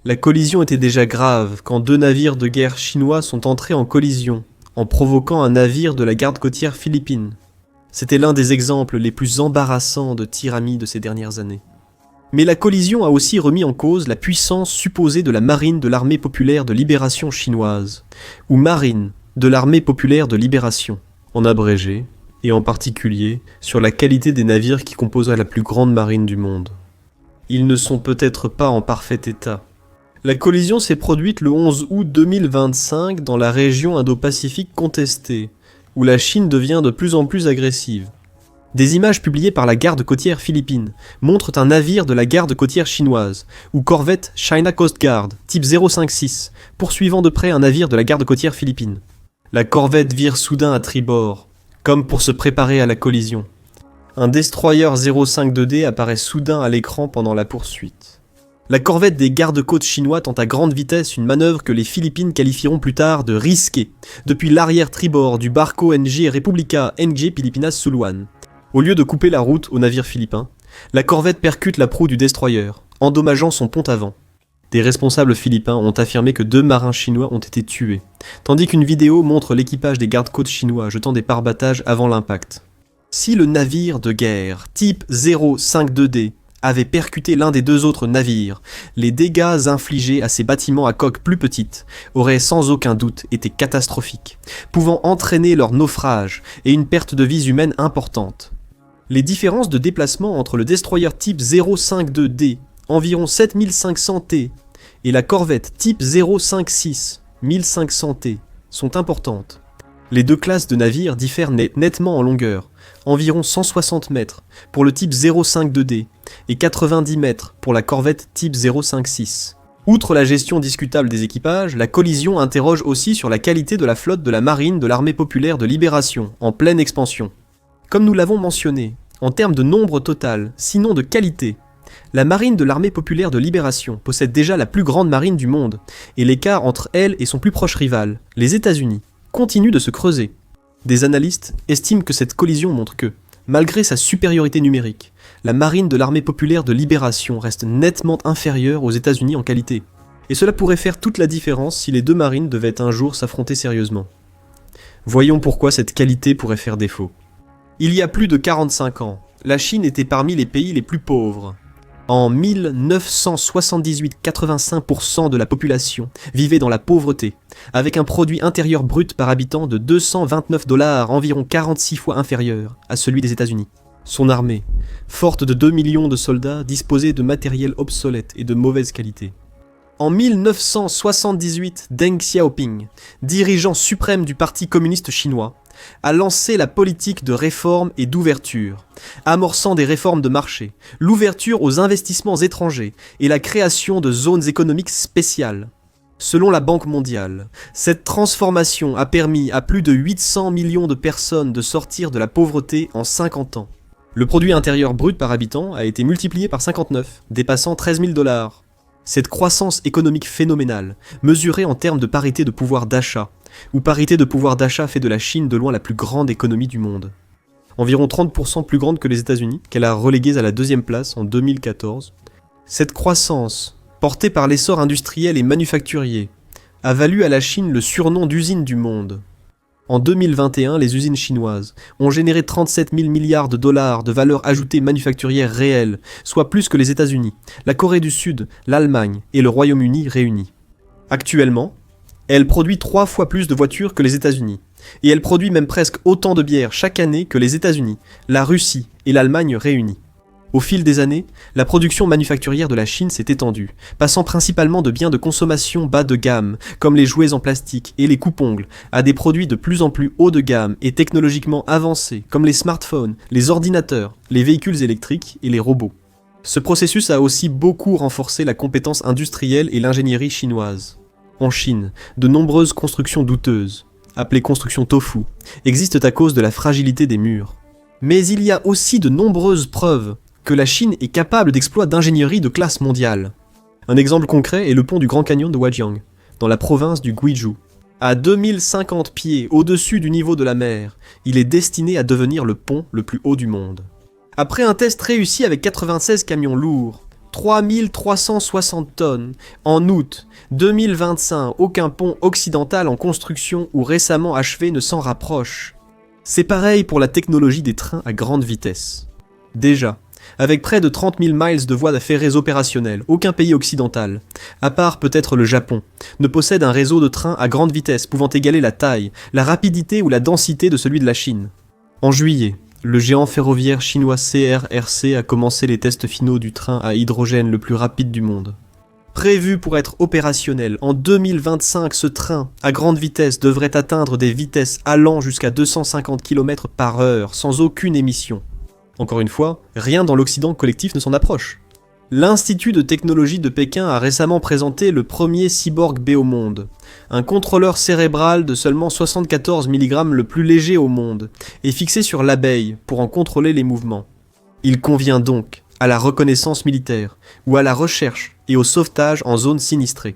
La collision était déjà grave quand deux navires de guerre chinois sont entrés en collision, en provoquant un navire de la garde côtière philippine. C'était l'un des exemples les plus embarrassants de tyrannie de ces dernières années. Mais la collision a aussi remis en cause la puissance supposée de la marine de l'armée populaire de libération chinoise, ou marine de l'armée populaire de libération, en abrégé, et en particulier sur la qualité des navires qui composeraient la plus grande marine du monde. Ils ne sont peut-être pas en parfait état. La collision s'est produite le 11 août 2025 dans la région Indo-Pacifique contestée, où la Chine devient de plus en plus agressive. Des images publiées par la garde côtière philippine montrent un navire de la garde côtière chinoise, ou corvette China Coast Guard, type 056, poursuivant de près un navire de la garde côtière philippine. La corvette vire soudain à tribord, comme pour se préparer à la collision. Un destroyer 052D apparaît soudain à l'écran pendant la poursuite. La corvette des gardes-côtes chinois tente à grande vitesse une manœuvre que les Philippines qualifieront plus tard de risquée, depuis l'arrière-tribord du barco NG Republica NG Pilipinas Suluan. Au lieu de couper la route au navire philippin, la corvette percute la proue du destroyer, endommageant son pont avant. Des responsables philippins ont affirmé que 2 marins chinois ont été tués, tandis qu'une vidéo montre l'équipage des gardes-côtes chinois jetant des pare-battages avant l'impact. Si le navire de guerre type 052D avait percuté l'un des 2 autres navires, les dégâts infligés à ces bâtiments à coque plus petite auraient sans aucun doute été catastrophiques, pouvant entraîner leur naufrage et une perte de vies humaines importante. Les différences de déplacement entre le destroyer type 052D, environ 7500 T, et la corvette type 056, 1500 T, sont importantes. Les 2 classes de navires diffèrent nettement en longueur, environ 160 mètres pour le type 052D et 90 mètres pour la corvette type 056. Outre la gestion discutable des équipages, la collision interroge aussi sur la qualité de la flotte de la marine de l'armée populaire de libération, en pleine expansion. Comme nous l'avons mentionné, en termes de nombre total, sinon de qualité, la marine de l'armée populaire de libération possède déjà la plus grande marine du monde, et l'écart entre elle et son plus proche rival, les États-Unis, continue de se creuser. Des analystes estiment que cette collision montre que, malgré sa supériorité numérique, la marine de l'armée populaire de libération reste nettement inférieure aux États-Unis en qualité. Et cela pourrait faire toute la différence si les 2 marines devaient un jour s'affronter sérieusement. Voyons pourquoi cette qualité pourrait faire défaut. Il y a plus de 45 ans, la Chine était parmi les pays les plus pauvres. En 1978, 85% de la population vivait dans la pauvreté, avec un produit intérieur brut par habitant de $229, environ 46 fois inférieur à celui des États-Unis. Son armée, forte de 2 millions de soldats, disposait de matériel obsolète et de mauvaise qualité. En 1978, Deng Xiaoping, dirigeant suprême du Parti communiste chinois, a lancé la politique de réforme et d'ouverture, amorçant des réformes de marché, l'ouverture aux investissements étrangers et la création de zones économiques spéciales. Selon la Banque mondiale, cette transformation a permis à plus de 800 millions de personnes de sortir de la pauvreté en 50 ans. Le produit intérieur brut par habitant a été multiplié par 59, dépassant $13 000. Cette croissance économique phénoménale, mesurée en termes de parité de pouvoir d'achat, où parité de pouvoir d'achat fait de la Chine de loin la plus grande économie du monde. Environ 30% plus grande que les États-Unis, qu'elle a relégués à la 2e place en 2014. Cette croissance, portée par l'essor industriel et manufacturier, a valu à la Chine le surnom d'usine du monde. En 2021, les usines chinoises ont généré 37 000 milliards de dollars de valeur ajoutée manufacturière réelle, soit plus que les États-Unis, la Corée du Sud, l'Allemagne et le Royaume-Uni réunis. Actuellement, elle produit 3 fois plus de voitures que les États-Unis, et elle produit même presque autant de bières chaque année que les États-Unis, la Russie et l'Allemagne réunis. Au fil des années, la production manufacturière de la Chine s'est étendue, passant principalement de biens de consommation bas de gamme, comme les jouets en plastique et les coupe-ongles, à des produits de plus en plus haut de gamme et technologiquement avancés, comme les smartphones, les ordinateurs, les véhicules électriques et les robots. Ce processus a aussi beaucoup renforcé la compétence industrielle et l'ingénierie chinoise. En Chine, de nombreuses constructions douteuses, appelées constructions tofu, existent à cause de la fragilité des murs. Mais il y a aussi de nombreuses preuves que la Chine est capable d'exploits d'ingénierie de classe mondiale. Un exemple concret est le pont du Grand Canyon de Huajiang, dans la province du Guizhou. À 2050 pieds au-dessus du niveau de la mer, il est destiné à devenir le pont le plus haut du monde. Après un test réussi avec 96 camions lourds, 3360 tonnes. En août 2025, aucun pont occidental en construction ou récemment achevé ne s'en rapproche. C'est pareil pour la technologie des trains à grande vitesse. Déjà, avec près de 30 000 miles de voies ferrées opérationnelles, aucun pays occidental, à part peut-être le Japon, ne possède un réseau de trains à grande vitesse pouvant égaler la taille, la rapidité ou la densité de celui de la Chine. En juillet, le géant ferroviaire chinois CRRC a commencé les tests finaux du train à hydrogène le plus rapide du monde. Prévu pour être opérationnel en 2025, ce train à grande vitesse devrait atteindre des vitesses allant jusqu'à 250 km/h sans aucune émission. Encore une fois, rien dans l'Occident collectif ne s'en approche. L'Institut de technologie de Pékin a récemment présenté le premier cyborg B au monde, un contrôleur cérébral de seulement 74 mg le plus léger au monde, et fixé sur l'abeille pour en contrôler les mouvements. Il convient donc à la reconnaissance militaire, ou à la recherche et au sauvetage en zone sinistrée.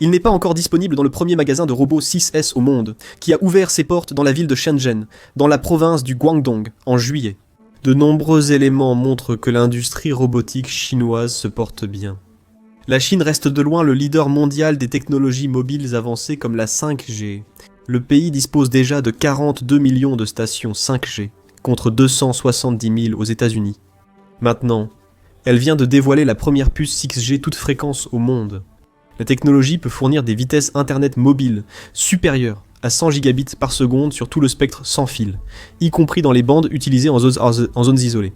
Il n'est pas encore disponible dans le premier magasin de robots 6S au monde, qui a ouvert ses portes dans la ville de Shenzhen, dans la province du Guangdong, en juillet. De nombreux éléments montrent que l'industrie robotique chinoise se porte bien. La Chine reste de loin le leader mondial des technologies mobiles avancées comme la 5G. Le pays dispose déjà de 42 millions de stations 5G, contre 270 000 aux États-Unis. Maintenant, elle vient de dévoiler la première puce 6G toute fréquence au monde. La technologie peut fournir des vitesses internet mobiles supérieures à 100 gigabits par seconde sur tout le spectre sans fil, y compris dans les bandes utilisées en zones isolées.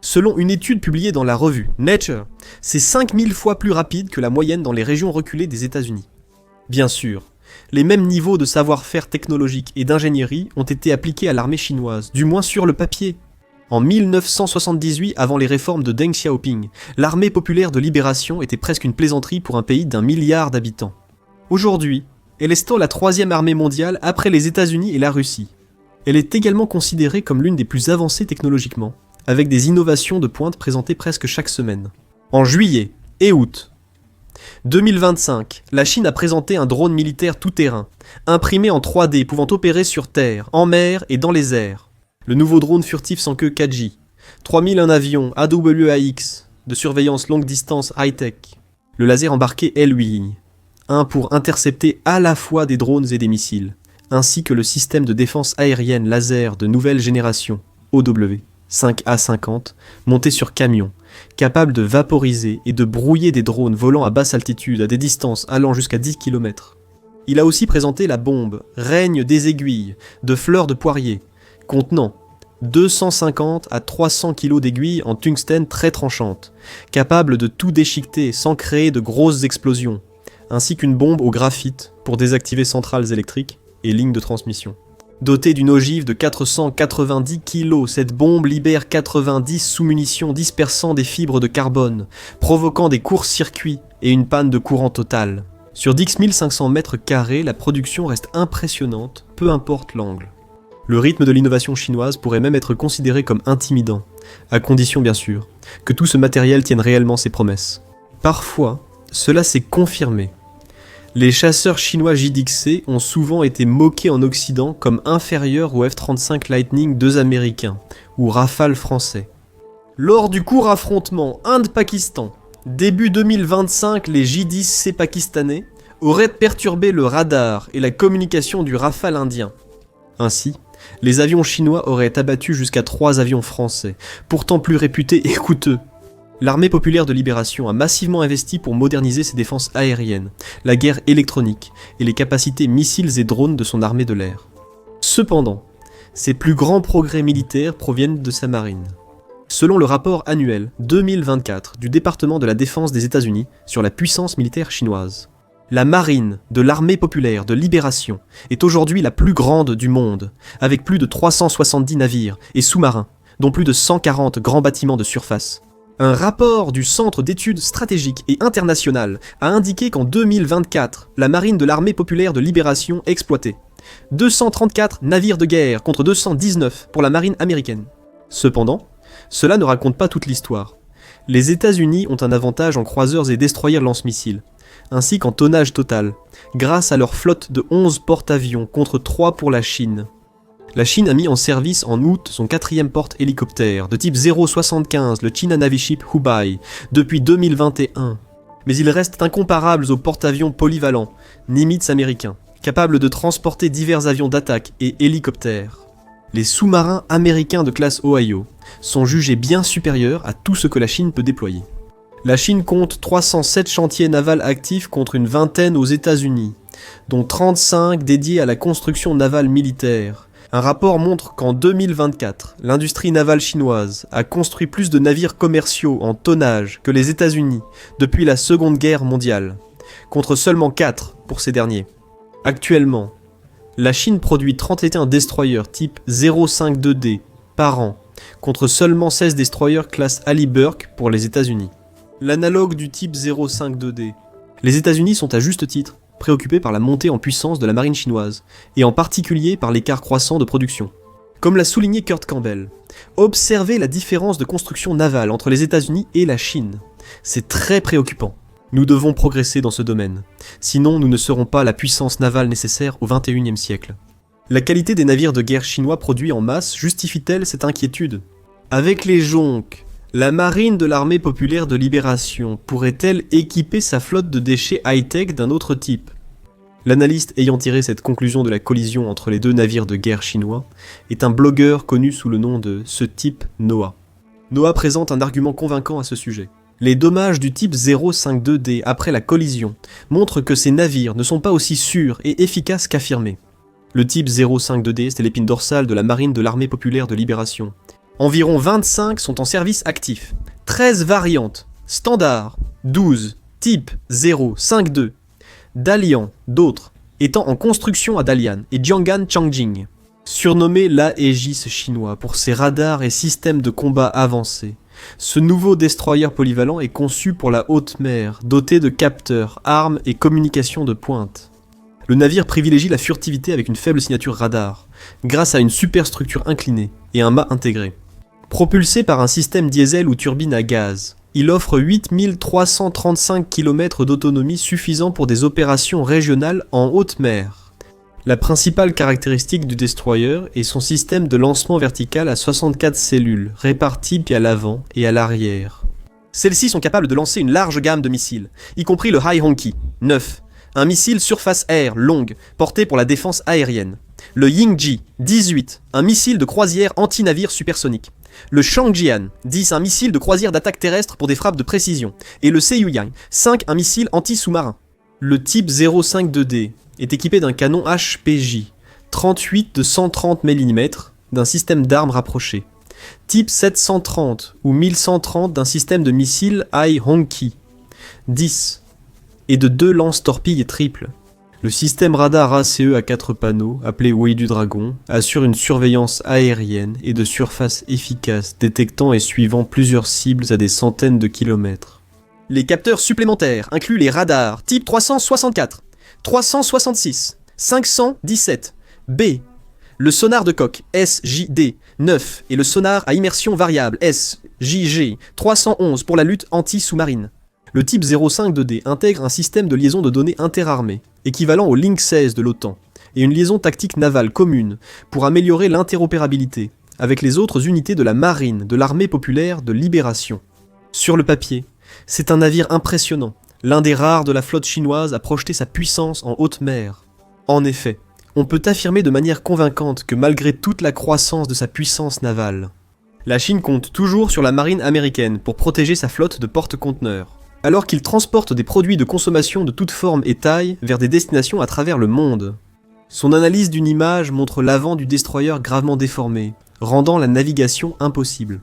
Selon une étude publiée dans la revue Nature, c'est 5000 fois plus rapide que la moyenne dans les régions reculées des États-Unis. Bien sûr, les mêmes niveaux de savoir-faire technologique et d'ingénierie ont été appliqués à l'armée chinoise, du moins sur le papier. En 1978, avant les réformes de Deng Xiaoping, l'armée populaire de libération était presque une plaisanterie pour un pays d'1 milliard d'habitants. Aujourd'hui, elle est la troisième armée mondiale après les États-Unis et la Russie. Elle est également considérée comme l'une des plus avancées technologiquement, avec des innovations de pointe présentées presque chaque semaine. En juillet et août 2025, la Chine a présenté un drone militaire tout-terrain, imprimé en 3D pouvant opérer sur terre, en mer et dans les airs. Le nouveau drone furtif sans queue 4J, 3001 avions AWAX de surveillance longue distance high-tech, le laser embarqué L8, un pour intercepter à la fois des drones et des missiles, ainsi que le système de défense aérienne laser de nouvelle génération, OW, 5A50, monté sur camion, capable de vaporiser et de brouiller des drones volant à basse altitude à des distances allant jusqu'à 10 km. Il a aussi présenté la bombe Règne des aiguilles de fleurs de poirier, contenant 250 à 300 kg d'aiguilles en tungstène très tranchantes, capable de tout déchiqueter sans créer de grosses explosions, ainsi qu'une bombe au graphite pour désactiver centrales électriques et lignes de transmission. Dotée d'une ogive de 490 kg, cette bombe libère 90 sous-munitions dispersant des fibres de carbone, provoquant des courts-circuits et une panne de courant totale. Sur 10 500 mètres carrés, la production reste impressionnante, peu importe l'angle. Le rythme de l'innovation chinoise pourrait même être considéré comme intimidant, à condition bien sûr que tout ce matériel tienne réellement ses promesses. Parfois, cela s'est confirmé. Les chasseurs chinois JDXC ont souvent été moqués en Occident comme inférieurs aux F-35 Lightning II américains, ou Rafale français. Lors du court affrontement Inde-Pakistan, début 2025, les J-10C pakistanais auraient perturbé le radar et la communication du Rafale indien. Ainsi, les avions chinois auraient abattu jusqu'à 3 avions français, pourtant plus réputés et coûteux. L'armée populaire de libération a massivement investi pour moderniser ses défenses aériennes, la guerre électronique et les capacités missiles et drones de son armée de l'air. Cependant, ses plus grands progrès militaires proviennent de sa marine. Selon le rapport annuel 2024 du département de la défense des États-Unis sur la puissance militaire chinoise, la marine de l'armée populaire de libération est aujourd'hui la plus grande du monde, avec plus de 370 navires et sous-marins, dont plus de 140 grands bâtiments de surface. Un rapport du Centre d'études stratégiques et internationales a indiqué qu'en 2024, la marine de l'armée populaire de libération exploitait 234 navires de guerre contre 219 pour la marine américaine. Cependant, cela ne raconte pas toute l'histoire. Les États-Unis ont un avantage en croiseurs et destroyers lance-missiles, ainsi qu'en tonnage total, grâce à leur flotte de 11 porte-avions contre 3 pour la Chine. La Chine a mis en service en août son 4e porte-hélicoptère de type 075, le China Navy Ship Hubei, depuis 2021. Mais ils restent incomparables aux porte-avions polyvalents, Nimitz américains, capables de transporter divers avions d'attaque et hélicoptères. Les sous-marins américains de classe Ohio sont jugés bien supérieurs à tout ce que la Chine peut déployer. La Chine compte 307 chantiers navals actifs contre une vingtaine aux États-Unis, dont 35 dédiés à la construction navale militaire. Un rapport montre qu'en 2024, l'industrie navale chinoise a construit plus de navires commerciaux en tonnage que les États-Unis depuis la Seconde Guerre mondiale, contre seulement 4 pour ces derniers. Actuellement, la Chine produit 31 destroyers type 052D par an, contre seulement 16 destroyers classe Ali Burke pour les États-Unis. L'analogue du type 052D. Les États-Unis sont à juste titre préoccupés par la montée en puissance de la marine chinoise, et en particulier par l'écart croissant de production. Comme l'a souligné Kurt Campbell, observez la différence de construction navale entre les États-Unis et la Chine. C'est très préoccupant. Nous devons progresser dans ce domaine, sinon nous ne serons pas la puissance navale nécessaire au XXIe siècle. La qualité des navires de guerre chinois produits en masse justifie-t-elle cette inquiétude ? Avec les jonques, la marine de l'armée populaire de libération pourrait-elle équiper sa flotte de déchets high-tech d'un autre type ? L'analyste ayant tiré cette conclusion de la collision entre les deux navires de guerre chinois est un blogueur connu sous le nom de ce type Noah. Noah présente un argument convaincant à ce sujet. Les dommages du type 052D après la collision montrent que ces navires ne sont pas aussi sûrs et efficaces qu'affirmés. Le type 052D, c'est l'épine dorsale de la marine de l'armée populaire de libération. Environ 25 sont en service actif, 13 variantes, standard, 12, type 052, Dalian, d'autres, étant en construction à Dalian et Jiang'an Changjing. Surnommé l'Aegis chinois pour ses radars et systèmes de combat avancés, ce nouveau destroyer polyvalent est conçu pour la haute mer, doté de capteurs, armes et communications de pointe. Le navire privilégie la furtivité avec une faible signature radar, grâce à une superstructure inclinée et un mât intégré. Propulsé par un système diesel ou turbine à gaz, il offre 8335 km d'autonomie suffisant pour des opérations régionales en haute mer. La principale caractéristique du destroyer est son système de lancement vertical à 64 cellules, réparties puis à l'avant et à l'arrière. Celles-ci sont capables de lancer une large gamme de missiles, y compris le Hai-Honki, 9, un missile surface-air longue, porté pour la défense aérienne. Le Yingji, 18, un missile de croisière anti-navire supersonique. Le Shangjian, 10, un missile de croisière d'attaque terrestre pour des frappes de précision. Et le Seiyuan, 5, un missile anti-sous-marin. Le type 052D est équipé d'un canon HPJ, 38 de 130 mm, d'un système d'armes rapproché. Type 730 ou 1130 d'un système de missiles Hai-Honki, 10, et de 2 lance-torpilles triples. Le système radar ACE à 4 panneaux, appelé Wei du Dragon, assure une surveillance aérienne et de surface efficace, détectant et suivant plusieurs cibles à des centaines de kilomètres. Les capteurs supplémentaires incluent les radars type 364, 366, 517, B, le sonar de coque SJD 9 et le sonar à immersion variable SJG 311 pour la lutte anti-sous-marine. Le type 052D intègre un système de liaison de données interarmées, équivalent au Link 16 de l'OTAN, et une liaison tactique navale commune pour améliorer l'interopérabilité avec les autres unités de la marine de l'armée populaire de libération. Sur le papier, c'est un navire impressionnant, l'un des rares de la flotte chinoise à projeter sa puissance en haute mer. En effet, on peut affirmer de manière convaincante que malgré toute la croissance de sa puissance navale, la Chine compte toujours sur la marine américaine pour protéger sa flotte de porte-conteneurs, alors qu'il transporte des produits de consommation de toute forme et taille vers des destinations à travers le monde. Son analyse d'une image montre l'avant du destroyer gravement déformé, rendant la navigation impossible.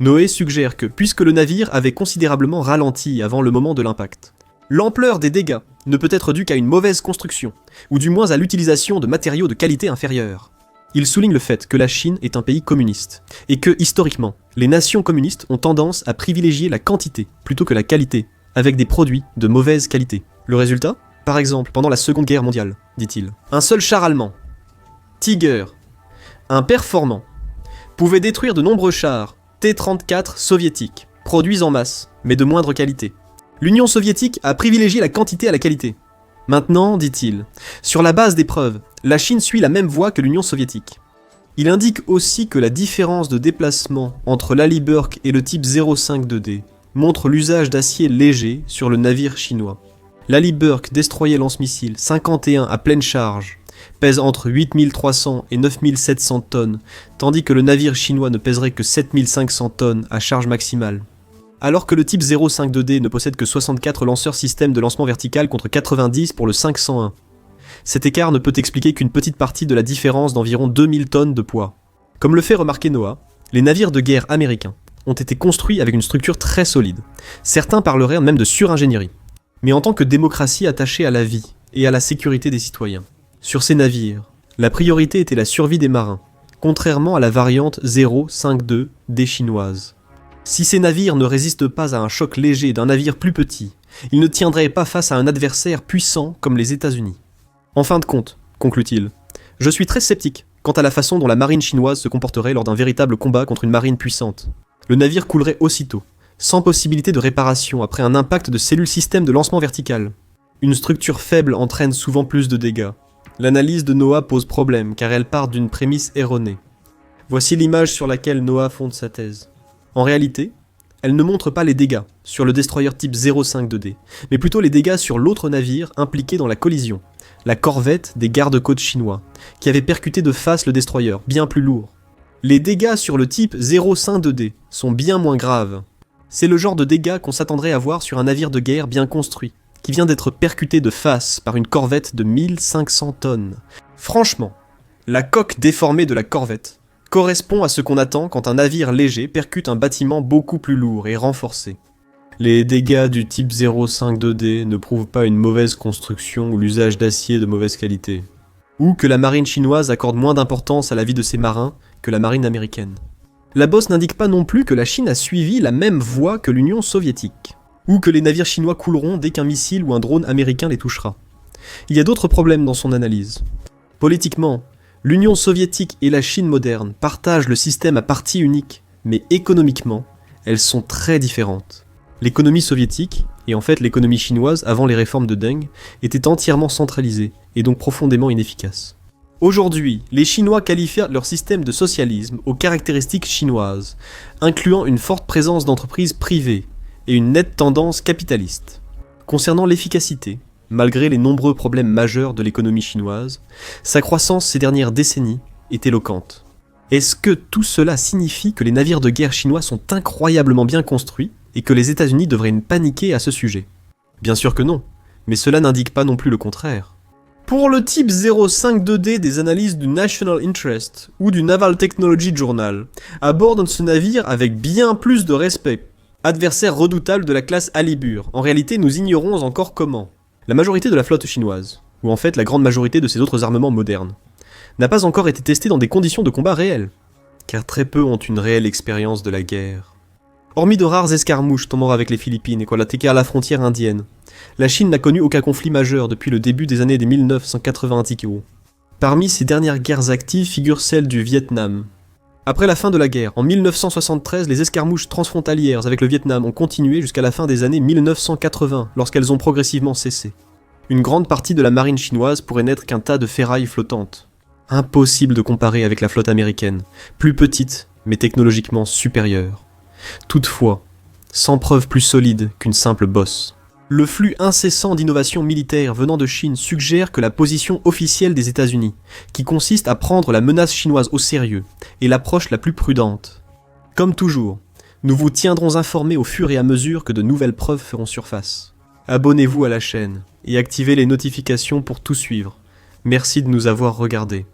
Noé suggère que, puisque le navire avait considérablement ralenti avant le moment de l'impact, l'ampleur des dégâts ne peut être due qu'à une mauvaise construction, ou du moins à l'utilisation de matériaux de qualité inférieure. Il souligne le fait que la Chine est un pays communiste, et que, historiquement, les nations communistes ont tendance à privilégier la quantité plutôt que la qualité, avec des produits de mauvaise qualité. Le résultat ? Par exemple, pendant la Seconde Guerre mondiale, dit-il. Un seul char allemand, Tiger, un performant, pouvait détruire de nombreux chars T-34 soviétiques, produits en masse, mais de moindre qualité. L'Union soviétique a privilégié la quantité à la qualité. Maintenant, dit-il, sur la base des preuves, la Chine suit la même voie que l'Union soviétique. Il indique aussi que la différence de déplacement entre l'Ali Burke et le type 052D montre l'usage d'acier léger sur le navire chinois. L'Ali Burke destroyer lance-missile 51 à pleine charge pèse entre 8300 et 9700 tonnes, tandis que le navire chinois ne pèserait que 7500 tonnes à charge maximale. Alors que le type 052D ne possède que 64 lanceurs système de lancement vertical contre 90 pour le 501. Cet écart ne peut expliquer qu'une petite partie de la différence d'environ 2000 tonnes de poids. Comme le fait remarquer Noah, les navires de guerre américains ont été construits avec une structure très solide. Certains parleraient même de suringénierie. Mais en tant que démocratie attachée à la vie et à la sécurité des citoyens, sur ces navires, la priorité était la survie des marins, contrairement à la variante 052D chinoise. Si ces navires ne résistent pas à un choc léger d'un navire plus petit, ils ne tiendraient pas face à un adversaire puissant comme les États-Unis. En fin de compte, conclut-il, je suis très sceptique quant à la façon dont la marine chinoise se comporterait lors d'un véritable combat contre une marine puissante. Le navire coulerait aussitôt, sans possibilité de réparation après un impact de cellules système de lancement vertical. Une structure faible entraîne souvent plus de dégâts. L'analyse de Noah pose problème car elle part d'une prémisse erronée. Voici l'image sur laquelle Noah fonde sa thèse. En réalité, elle ne montre pas les dégâts sur le destroyer type 052D, mais plutôt les dégâts sur l'autre navire impliqué dans la collision, la corvette des gardes-côtes chinois, qui avait percuté de face le destroyer, bien plus lourd. Les dégâts sur le type 052D sont bien moins graves. C'est le genre de dégâts qu'on s'attendrait à voir sur un navire de guerre bien construit, qui vient d'être percuté de face par une corvette de 1500 tonnes. Franchement, la coque déformée de la corvette correspond à ce qu'on attend quand un navire léger percute un bâtiment beaucoup plus lourd et renforcé. Les dégâts du type 052D ne prouvent pas une mauvaise construction ou l'usage d'acier de mauvaise qualité, ou que la marine chinoise accorde moins d'importance à la vie de ses marins que la marine américaine. La bosse n'indique pas non plus que la Chine a suivi la même voie que l'Union soviétique, ou que les navires chinois couleront dès qu'un missile ou un drone américain les touchera. Il y a d'autres problèmes dans son analyse. Politiquement, l'Union soviétique et la Chine moderne partagent le système à partie unique, mais économiquement, elles sont très différentes. L'économie soviétique, et en fait l'économie chinoise avant les réformes de Deng, était entièrement centralisée, et donc profondément inefficace. Aujourd'hui, les Chinois qualifient leur système de socialisme aux caractéristiques chinoises, incluant une forte présence d'entreprises privées et une nette tendance capitaliste. Concernant l'efficacité, malgré les nombreux problèmes majeurs de l'économie chinoise, sa croissance ces dernières décennies est éloquente. Est-ce que tout cela signifie que les navires de guerre chinois sont incroyablement bien construits et que les États-Unis devraient paniquer à ce sujet? Bien sûr que non, mais cela n'indique pas non plus le contraire. Pour le type 052D des analyses du National Interest ou du Naval Technology Journal, aborde ce navire avec bien plus de respect. Adversaire redoutable de la classe Alibur, en réalité nous ignorons encore comment. La majorité de la flotte chinoise, ou en fait la grande majorité de ses autres armements modernes, n'a pas encore été testée dans des conditions de combat réelles, car très peu ont une réelle expérience de la guerre. Hormis de rares escarmouches tombant avec les Philippines et Kwalateca à la frontière indienne, la Chine n'a connu aucun conflit majeur depuis le début des années 1980 antiquaux. Parmi ces dernières guerres actives figure celle du Vietnam. Après la fin de la guerre, en 1973, les escarmouches transfrontalières avec le Vietnam ont continué jusqu'à la fin des années 1980, lorsqu'elles ont progressivement cessé. Une grande partie de la marine chinoise pourrait n'être qu'un tas de ferrailles flottantes. Impossible de comparer avec la flotte américaine, plus petite, mais technologiquement supérieure. Toutefois, sans preuve plus solide qu'une simple bosse. Le flux incessant d'innovations militaires venant de Chine suggère que la position officielle des États-Unis, qui consiste à prendre la menace chinoise au sérieux, est l'approche la plus prudente. Comme toujours, nous vous tiendrons informés au fur et à mesure que de nouvelles preuves feront surface. Abonnez-vous à la chaîne et activez les notifications pour tout suivre. Merci de nous avoir regardés.